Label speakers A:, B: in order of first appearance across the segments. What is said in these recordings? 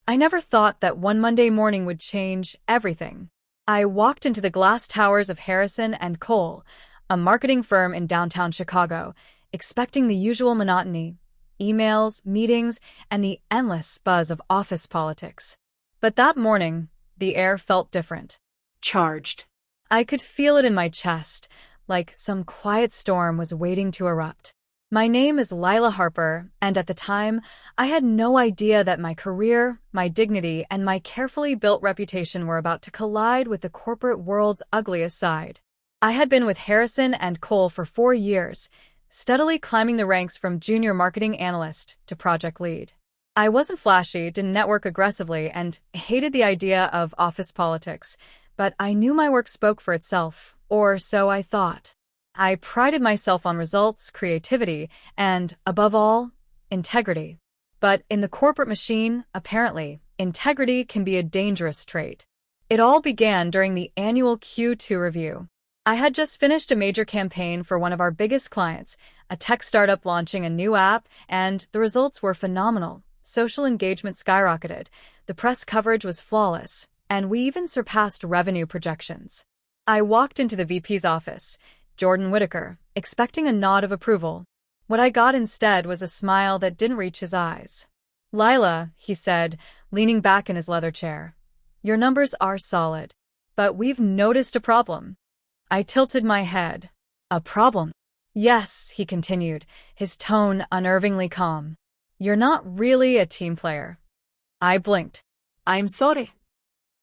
A: I never thought that one Monday morning would change everything. I walked into the glass towers of Harrison and Cole, a marketing firm in downtown Chicago, expecting the usual monotony, emails, meetings, and the endless buzz of office politics. But that morning, the air felt different.
B: Charged.
A: I could feel it in my chest, like some quiet storm was waiting to erupt. My name is Lila Harper, and at the time, I had no idea that my career, my dignity, and my carefully built reputation were about to collide with the corporate world's ugliest side. I had been with Harrison and Cole for 4 years, steadily climbing the ranks from junior marketing analyst to project lead. I wasn't flashy, didn't network aggressively, and hated the idea of office politics, but I knew my work spoke for itself, or so I thought. I prided myself on results, creativity, and, above all, integrity. But in the corporate machine, apparently, integrity can be a dangerous trait. It all began during the annual Q2 review. I had just finished a major campaign for one of our biggest clients, a tech startup launching a new app, and the results were phenomenal. Social engagement skyrocketed, the press coverage was flawless, and we even surpassed revenue projections. I walked into the VP's office, Jordan Whitaker, expecting a nod of approval. What I got instead was a smile that didn't reach his eyes. "Lila," he said, leaning back in his leather chair, "your numbers are solid, but we've noticed a problem." I tilted my head. "A problem?" "Yes," he continued, his tone unnervingly calm. "You're not really a team player." I blinked.
B: I'm sorry.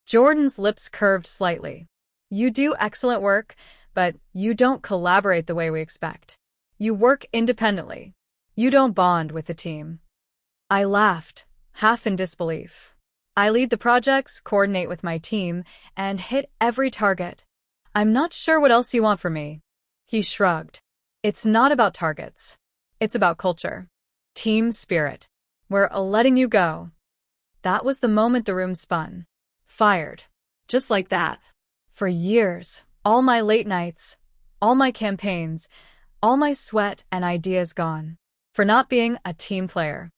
A: Jordan's lips curved slightly. "You do excellent work, but you don't collaborate the way we expect. You work independently. You don't bond with the team." I laughed, half in disbelief. "I lead the projects, coordinate with my team, and hit every target. I'm not sure what else you want from me." He shrugged. "It's not about targets. It's about culture. Team spirit. We're letting you go." That was the moment the room spun. Fired.
B: Just like that.
A: For years, all my late nights, all my campaigns, all my sweat and ideas gone. For not being a team player.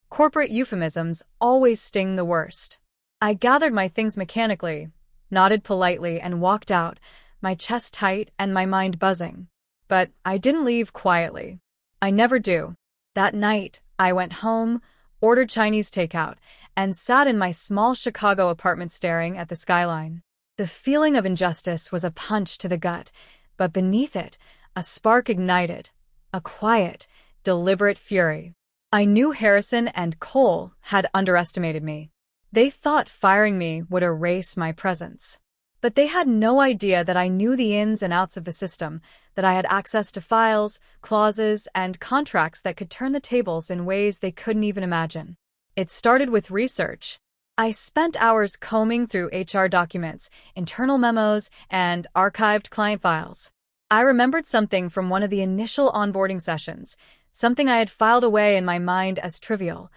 A: Corporate euphemisms always sting the worst. I gathered my things mechanically, nodded politely, and walked out, my chest tight and my mind buzzing. But I didn't leave quietly. I never do. That night, I went home, ordered Chinese takeout, and sat in my small Chicago apartment staring at the skyline. The feeling of injustice was a punch to the gut, but beneath it, a spark ignited, a quiet, deliberate fury. I knew Harrison and Cole had underestimated me. They thought firing me would erase my presence. But they had no idea that I knew the ins and outs of the system, that I had access to files, clauses, and contracts that could turn the tables in ways they couldn't even imagine. It started with research. I spent hours combing through HR documents, internal memos, and archived client files. I remembered something from one of the initial onboarding sessions, something I had filed away in my mind as trivial,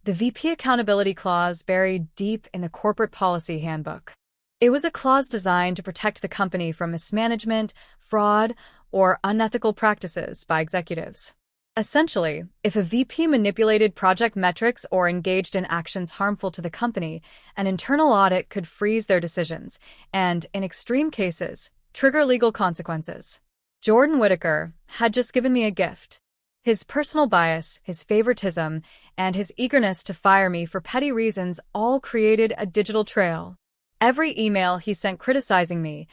A: the VP accountability clause buried deep in the corporate policy handbook. It was a clause designed to protect the company from mismanagement, fraud, or unethical practices by executives. Essentially, if a VP manipulated project metrics or engaged in actions harmful to the company, an internal audit could freeze their decisions and, in extreme cases, trigger legal consequences. Jordan Whitaker had just given me a gift. His personal bias, his favoritism, and his eagerness to fire me for petty reasons all created a digital trail. Every email he sent criticizing me,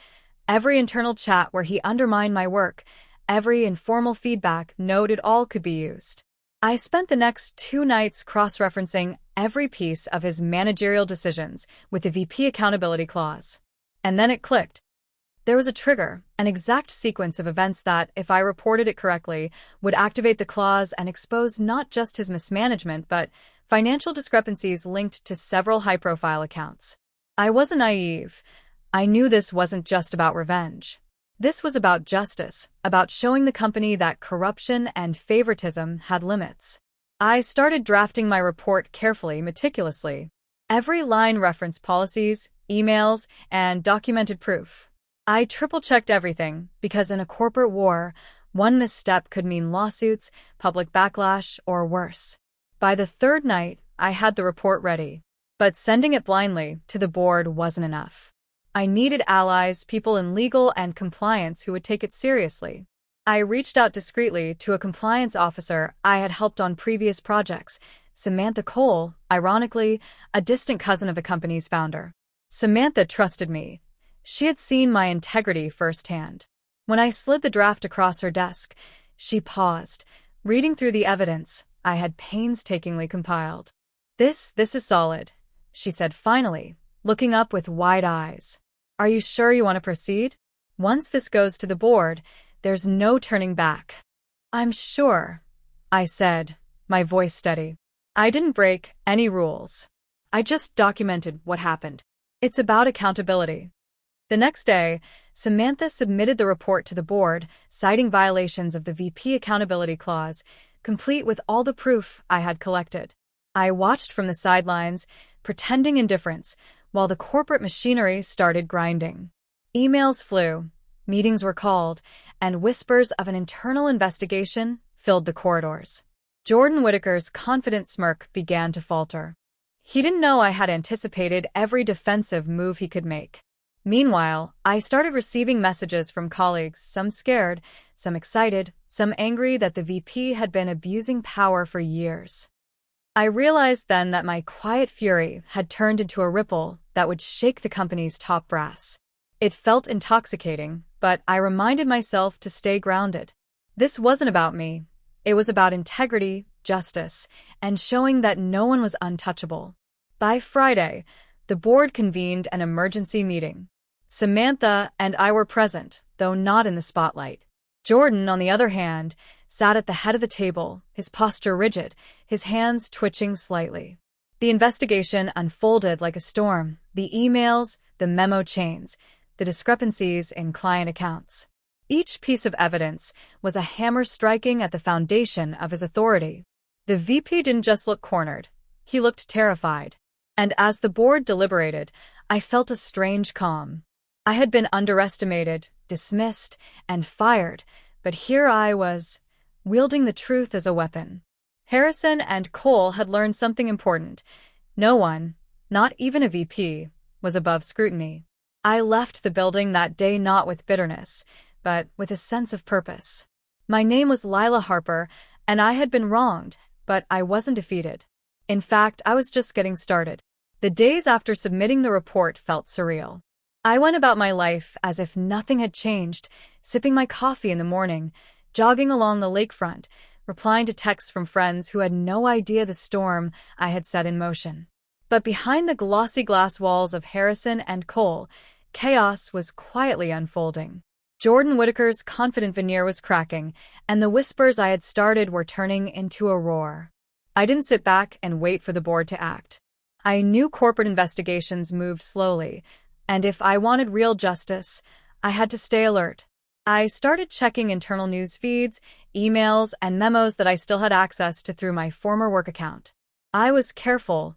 A: every internal chat where he undermined my work, every informal feedback note, it all could be used. I spent the next 2 nights cross-referencing every piece of his managerial decisions with the VP accountability clause. And then it clicked. There was a trigger, an exact sequence of events that, if I reported it correctly, would activate the clause and expose not just his mismanagement but financial discrepancies linked to several high-profile accounts. I wasn't naive. I knew this wasn't just about revenge. This was about justice, about showing the company that corruption and favoritism had limits. I started drafting my report carefully, meticulously. Every line referenced policies, emails, and documented proof. I triple-checked everything, because in a corporate war, one misstep could mean lawsuits, public backlash, or worse. By the 3rd night, I had the report ready. But sending it blindly to the board wasn't enough. I needed allies, people in legal and compliance who would take it seriously. I reached out discreetly to a compliance officer I had helped on previous projects, Samantha Cole, ironically, a distant cousin of the company's founder. Samantha trusted me. She had seen my integrity firsthand. When I slid the draft across her desk, she paused, reading through the evidence I had painstakingly compiled. This is solid, she said finally, looking up with wide eyes. Are you sure you want to proceed? Once this goes to the board, there's no turning back. I'm sure, I said, my voice steady. I didn't break any rules. I just documented what happened. It's about accountability. The next day, Samantha submitted the report to the board, citing violations of the VP Accountability Clause, complete with all the proof I had collected. I watched from the sidelines, pretending indifference, while the corporate machinery started grinding. Emails flew, meetings were called, and whispers of an internal investigation filled the corridors. Jordan Whitaker's confident smirk began to falter. He didn't know I had anticipated every defensive move he could make. Meanwhile, I started receiving messages from colleagues, some scared, some excited, some angry that the VP had been abusing power for years. I realized then that my quiet fury had turned into a ripple that would shake the company's top brass. It felt intoxicating, but I reminded myself to stay grounded. This wasn't about me. It was about integrity, justice, and showing that no one was untouchable. By Friday, the board convened an emergency meeting. Samantha and I were present, though not in the spotlight. Jordan, on the other hand, sat at the head of the table, his posture rigid, his hands twitching slightly. The investigation unfolded like a storm, the emails, the memo chains, the discrepancies in client accounts. Each piece of evidence was a hammer striking at the foundation of his authority. The VP didn't just look cornered, he looked terrified. And as the board deliberated, I felt a strange calm. I had been underestimated, dismissed, and fired, but here I was, wielding the truth as a weapon. Harrison and Cole had learned something important. No one, not even a VP, was above scrutiny. I left the building that day not with bitterness, but with a sense of purpose. My name was Lila Harper, and I had been wronged, but I wasn't defeated. In fact, I was just getting started. The days after submitting the report felt surreal. I went about my life as if nothing had changed, sipping my coffee in the morning, jogging along the lakefront, replying to texts from friends who had no idea the storm I had set in motion. But behind the glossy glass walls of Harrison and Cole, chaos was quietly unfolding. Jordan Whitaker's confident veneer was cracking, and the whispers I had started were turning into a roar. I didn't sit back and wait for the board to act. I knew corporate investigations moved slowly, and if I wanted real justice, I had to stay alert. I started checking internal news feeds, emails, and memos that I still had access to through my former work account. I was careful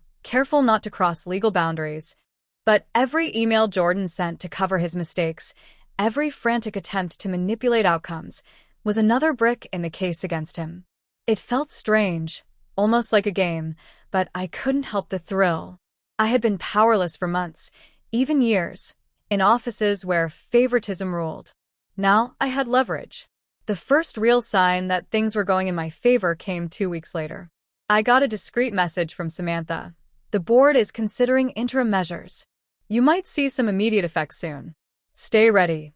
A: not to cross legal boundaries. But every email Jordan sent to cover his mistakes, every frantic attempt to manipulate outcomes, was another brick in the case against him. It felt strange, almost like a game, but I couldn't help the thrill. I had been powerless for months, even years, in offices where favoritism ruled. Now I had leverage. The first real sign that things were going in my favor came 2 weeks later. I got a discreet message from Samantha. The board is considering interim measures. You might see some immediate effects soon. Stay ready.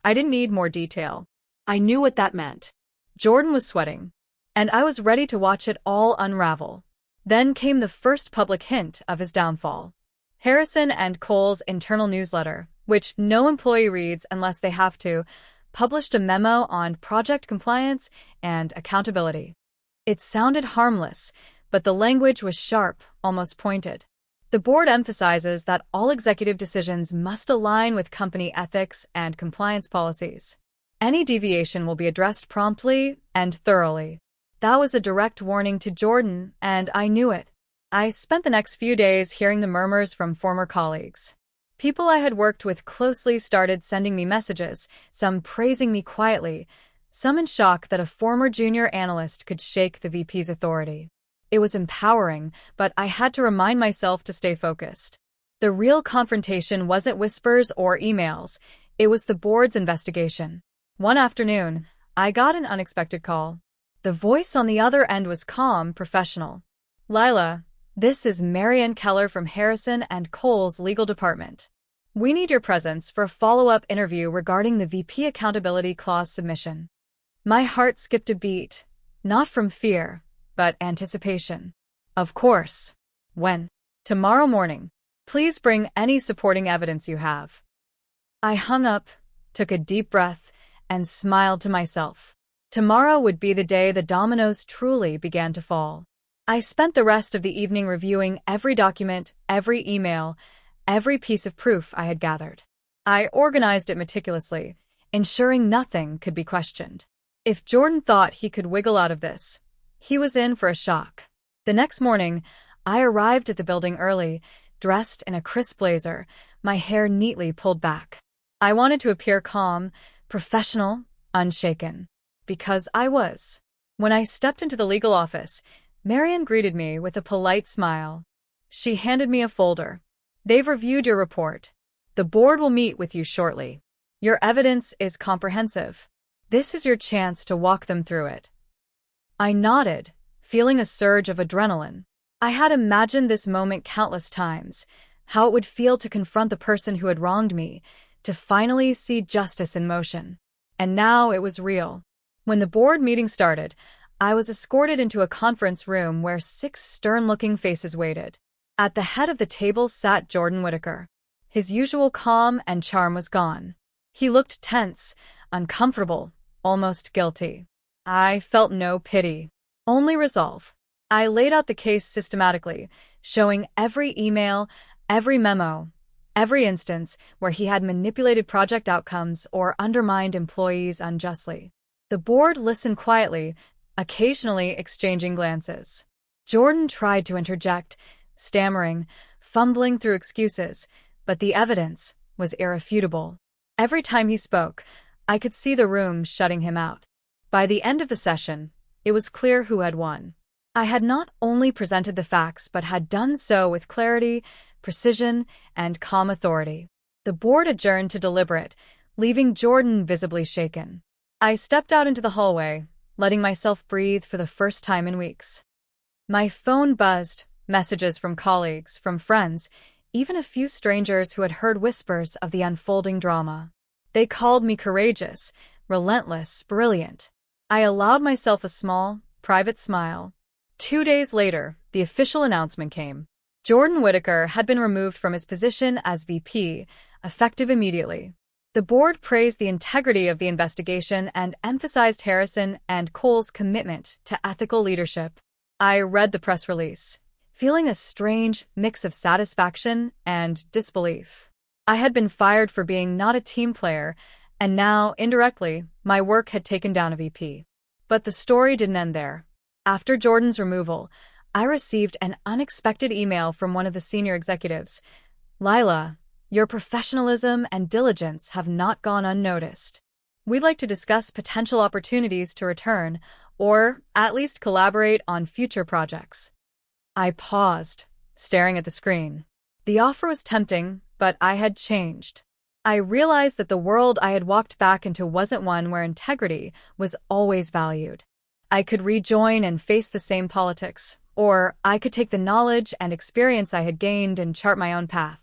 A: I didn't need more detail.
B: I knew what that meant.
A: Jordan was sweating, and I was ready to watch it all unravel. Then came the first public hint of his downfall. Harrison and Cole's internal newsletter, which no employee reads unless they have to, published a memo on project compliance and accountability. It sounded harmless, but the language was sharp, almost pointed. The board emphasizes that all executive decisions must align with company ethics and compliance policies. Any deviation will be addressed promptly and thoroughly. That was a direct warning to Jordan, and I knew it. I spent the next few days hearing the murmurs from former colleagues. People I had worked with closely started sending me messages, some praising me quietly, some in shock that a former junior analyst could shake the VP's authority. It was empowering, but I had to remind myself to stay focused. The real confrontation wasn't whispers or emails. It was the board's investigation. One afternoon, I got an unexpected call. The voice on the other end was calm, professional. "Lila, this is Marianne Keller from Harrison and Cole's legal department. We need your presence for a follow-up interview regarding the VP Accountability Clause submission." My heart skipped a beat, not from fear, but anticipation. "Of course. When?" "Tomorrow morning. Please bring any supporting evidence you have." I hung up, took a deep breath, and smiled to myself. Tomorrow would be the day the dominoes truly began to fall. I spent the rest of the evening reviewing every document, every email, every piece of proof I had gathered. I organized it meticulously, ensuring nothing could be questioned. If Jordan thought he could wiggle out of this, he was in for a shock. The next morning, I arrived at the building early, dressed in a crisp blazer, my hair neatly pulled back. I wanted to appear calm, professional, unshaken. Because I was. When I stepped into the legal office, Marianne greeted me with a polite smile. She handed me a folder. "They've reviewed your report. The board will meet with you shortly. Your evidence is comprehensive. This is your chance to walk them through it." I nodded, feeling a surge of adrenaline. I had imagined this moment countless times, how it would feel to confront the person who had wronged me, to finally see justice in motion. And now it was real. When the board meeting started, I was escorted into a conference room where 6 stern-looking faces waited. At the head of the table sat Jordan Whitaker. His usual calm and charm was gone. He looked tense, uncomfortable, almost guilty. I felt no pity, only resolve. I laid out the case systematically, showing every email, every memo, every instance where he had manipulated project outcomes or undermined employees unjustly. The board listened quietly, occasionally exchanging glances. Jordan tried to interject, stammering, fumbling through excuses, but the evidence was irrefutable. Every time he spoke, I could see the room shutting him out. By the end of the session, it was clear who had won. I had not only presented the facts but had done so with clarity, precision, and calm authority. The board adjourned to deliberate, leaving Jordan visibly shaken. I stepped out into the hallway, letting myself breathe for the first time in weeks. My phone buzzed, messages from colleagues, from friends, even a few strangers who had heard whispers of the unfolding drama. They called me courageous, relentless, brilliant. I allowed myself a small, private smile. 2 days later, the official announcement came. Jordan Whitaker had been removed from his position as VP, effective immediately. The board praised the integrity of the investigation and emphasized Harrison and Cole's commitment to ethical leadership. I read the press release, feeling a strange mix of satisfaction and disbelief. I had been fired for being not a team player, and now, indirectly, my work had taken down a VP. But the story didn't end there. After Jordan's removal, I received an unexpected email from one of the senior executives. "Lila, your professionalism and diligence have not gone unnoticed. We'd like to discuss potential opportunities to return, or at least collaborate on future projects." I paused, staring at the screen. The offer was tempting, but I had changed. I realized that the world I had walked back into wasn't one where integrity was always valued. I could rejoin and face the same politics, or I could take the knowledge and experience I had gained and chart my own path.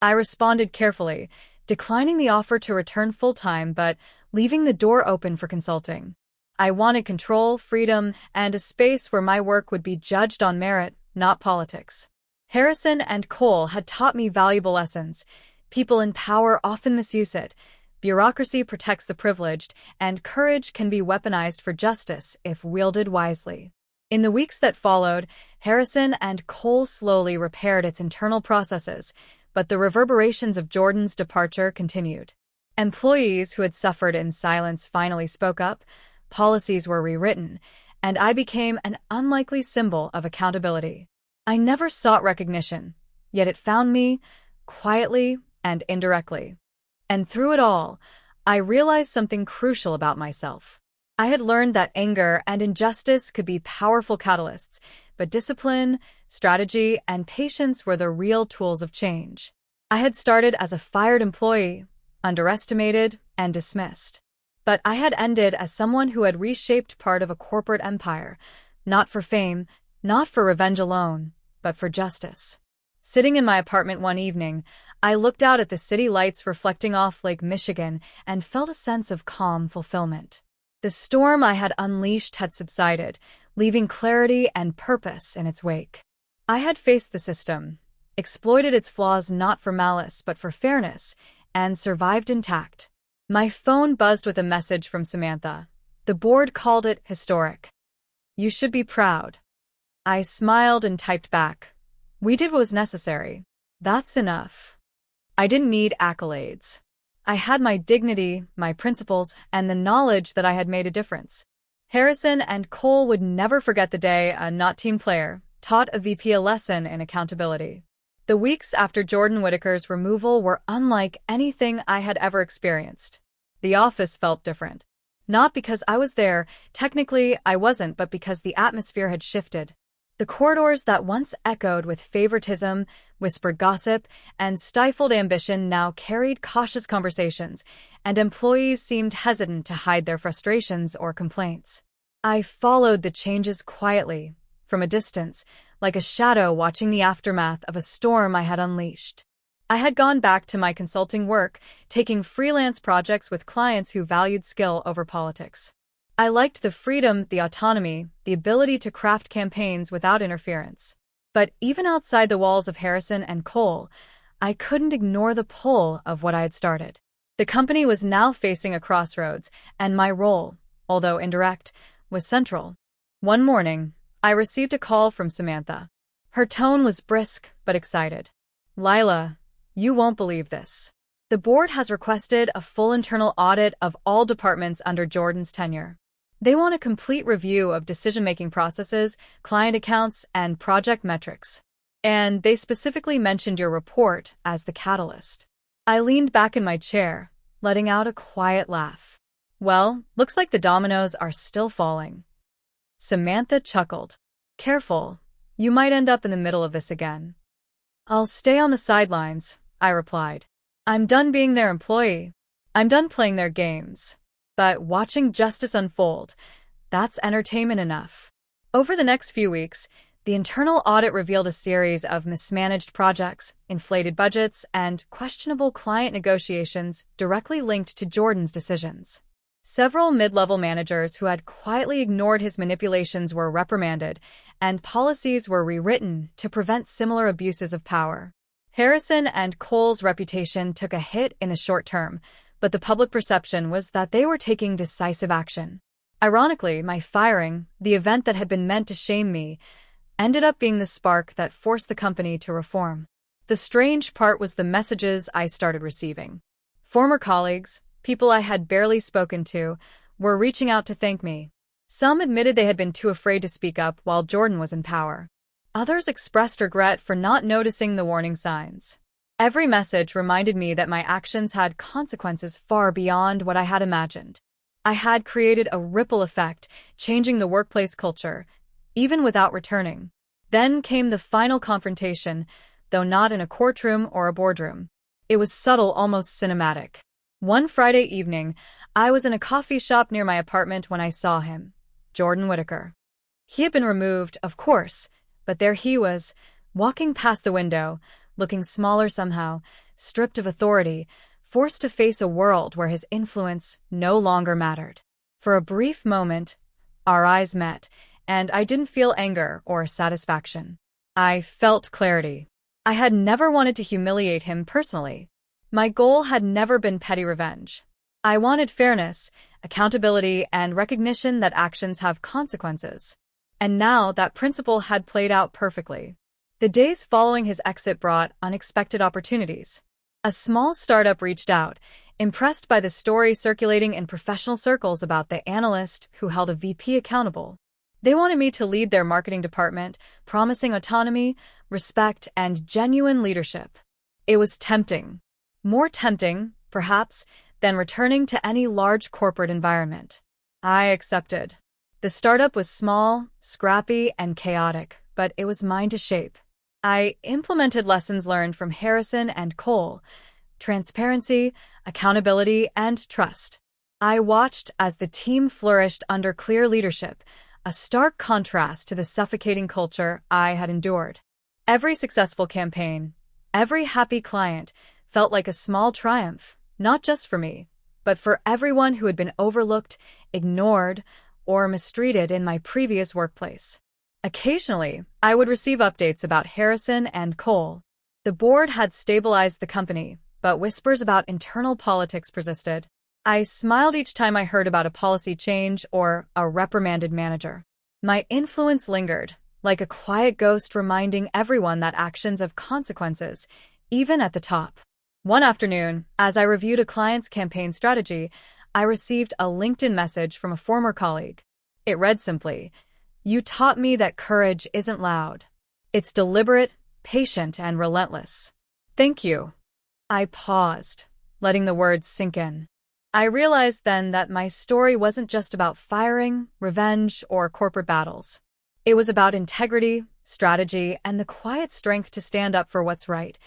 A: I responded carefully, declining the offer to return full-time but leaving the door open for consulting. I wanted control, freedom, and a space where my work would be judged on merit, not politics. Harrison and Cole had taught me valuable lessons. People in power often misuse it. Bureaucracy protects the privileged, and courage can be weaponized for justice if wielded wisely. In the weeks that followed, Harrison and Cole slowly repaired its internal processes, but the reverberations of Jordan's departure continued. Employees who had suffered in silence finally spoke up, policies were rewritten, and I became an unlikely symbol of accountability. I never sought recognition, yet it found me, quietly and indirectly. And through it all, I realized something crucial about myself. I had learned that anger and injustice could be powerful catalysts, but discipline, strategy, and patience were the real tools of change. I had started as a fired employee, underestimated and dismissed. But I had ended as someone who had reshaped part of a corporate empire, not for fame, not for revenge alone, but for justice. Sitting in my apartment one evening, I looked out at the city lights reflecting off Lake Michigan and felt a sense of calm fulfillment. The storm I had unleashed had subsided, leaving clarity and purpose in its wake. I had faced the system, exploited its flaws not for malice but for fairness, and survived intact. My phone buzzed with a message from Samantha. The board called it historic. "You should be proud." I smiled and typed back. "We did what was necessary. That's enough." I didn't need accolades. I had my dignity, my principles, and the knowledge that I had made a difference. Harrison and Cole would never forget the day a not team player taught a VP a lesson in accountability. The weeks after Jordan Whitaker's removal were unlike anything I had ever experienced. The office felt different. Not because I was there, technically I wasn't, but because the atmosphere had shifted. The corridors that once echoed with favoritism, whispered gossip, and stifled ambition now carried cautious conversations, and employees seemed hesitant to hide their frustrations or complaints. I followed the changes quietly, from a distance, like a shadow watching the aftermath of a storm I had unleashed. I had gone back to my consulting work, taking freelance projects with clients who valued skill over politics. I liked the freedom, the autonomy, the ability to craft campaigns without interference. But even outside the walls of Harrison and Cole, I couldn't ignore the pull of what I had started. The company was now facing a crossroads, and my role, although indirect, was central. One morning, I received a call from Samantha. Her tone was brisk but excited. "Lila, you won't believe this. The board has requested a full internal audit of all departments under Jordan's tenure. They want a complete review of decision-making processes, client accounts, and project metrics. And they specifically mentioned your report as the catalyst." I leaned back in my chair, letting out a quiet laugh. "Well, looks like the dominoes are still falling." Samantha chuckled. "Careful, you might end up in the middle of this again." "I'll stay on the sidelines," I replied. "I'm done being their employee. I'm done playing their games. But watching justice unfold, that's entertainment enough." Over the next few weeks, the internal audit revealed a series of mismanaged projects, inflated budgets, and questionable client negotiations directly linked to Jordan's decisions. Several mid-level managers who had quietly ignored his manipulations were reprimanded, and policies were rewritten to prevent similar abuses of power. Harrison and Cole's reputation took a hit in the short term, but the public perception was that they were taking decisive action. Ironically, my firing, the event that had been meant to shame me, ended up being the spark that forced the company to reform. The strange part was the messages I started receiving. Former colleagues, people I had barely spoken to, were reaching out to thank me. Some admitted they had been too afraid to speak up while Jordan was in power. Others expressed regret for not noticing the warning signs. Every message reminded me that my actions had consequences far beyond what I had imagined. I had created a ripple effect, changing the workplace culture, even without returning. Then came the final confrontation, though not in a courtroom or a boardroom. It was subtle, almost cinematic. One Friday evening, I was in a coffee shop near my apartment when I saw him, Jordan Whitaker. He had been removed, of course, but there he was, walking past the window, looking smaller somehow, stripped of authority, forced to face a world where his influence no longer mattered. For a brief moment, our eyes met, and I didn't feel anger or satisfaction. I felt clarity. I had never wanted to humiliate him personally. My goal had never been petty revenge. I wanted fairness, accountability, and recognition that actions have consequences. And now that principle had played out perfectly. The days following his exit brought unexpected opportunities. A small startup reached out, impressed by the story circulating in professional circles about the analyst who held a VP accountable. They wanted me to lead their marketing department, promising autonomy, respect, and genuine leadership. It was tempting. More tempting, perhaps, than returning to any large corporate environment. I accepted. The startup was small, scrappy, and chaotic, but it was mine to shape. I implemented lessons learned from Harrison and Cole: transparency, accountability, and trust. I watched as the team flourished under clear leadership, a stark contrast to the suffocating culture I had endured. Every successful campaign, every happy client felt like a small triumph, not just for me, but for everyone who had been overlooked, ignored, or mistreated in my previous workplace. Occasionally, I would receive updates about Harrison and Cole. The board had stabilized the company, but whispers about internal politics persisted. I smiled each time I heard about a policy change or a reprimanded manager. My influence lingered, like a quiet ghost reminding everyone that actions have consequences, even at the top. One afternoon, as I reviewed a client's campaign strategy, I received a LinkedIn message from a former colleague. It read simply, "You taught me that courage isn't loud. It's deliberate, patient, and relentless. Thank you." I paused, letting the words sink in. I realized then that my story wasn't just about firing, revenge, or corporate battles. It was about integrity, strategy, and the quiet strength to stand up for what's right,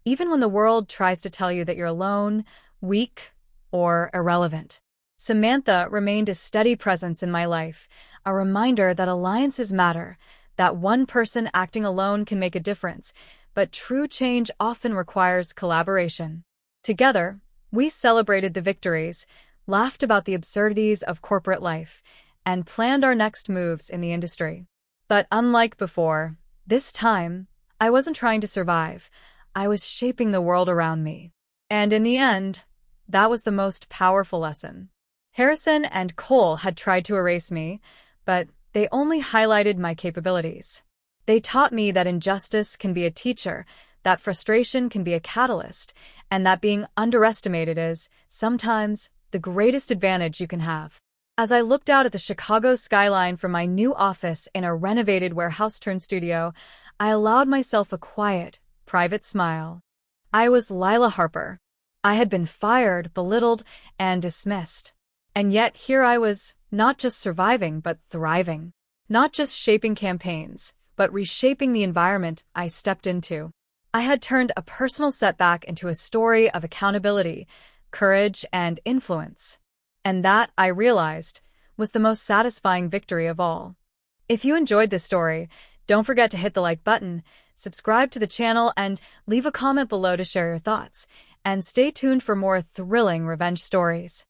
A: even when the world tries to tell you that you're alone, weak, or irrelevant. Samantha remained a steady presence in my life, a reminder that alliances matter, that one person acting alone can make a difference, but true change often requires collaboration. Together, we celebrated the victories, laughed about the absurdities of corporate life, and planned our next moves in the industry. But unlike before, this time, I wasn't trying to survive. I was shaping the world around me. And in the end, that was the most powerful lesson. Harrison and Cole had tried to erase me, but they only highlighted my capabilities. They taught me that injustice can be a teacher, that frustration can be a catalyst, and that being underestimated is, sometimes, the greatest advantage you can have. As I looked out at the Chicago skyline from my new office in a renovated warehouse-turned-studio, I allowed myself a quiet, private smile. I was Lila Harper. I had been fired, belittled, and dismissed. And yet here I was, not just surviving, but thriving. Not just shaping campaigns, but reshaping the environment I stepped into. I had turned a personal setback into a story of accountability, courage, and influence. And that, I realized, was the most satisfying victory of all. If you enjoyed this story, don't forget to hit the like button, subscribe to the channel, and leave a comment below to share your thoughts. And stay tuned for more thrilling revenge stories.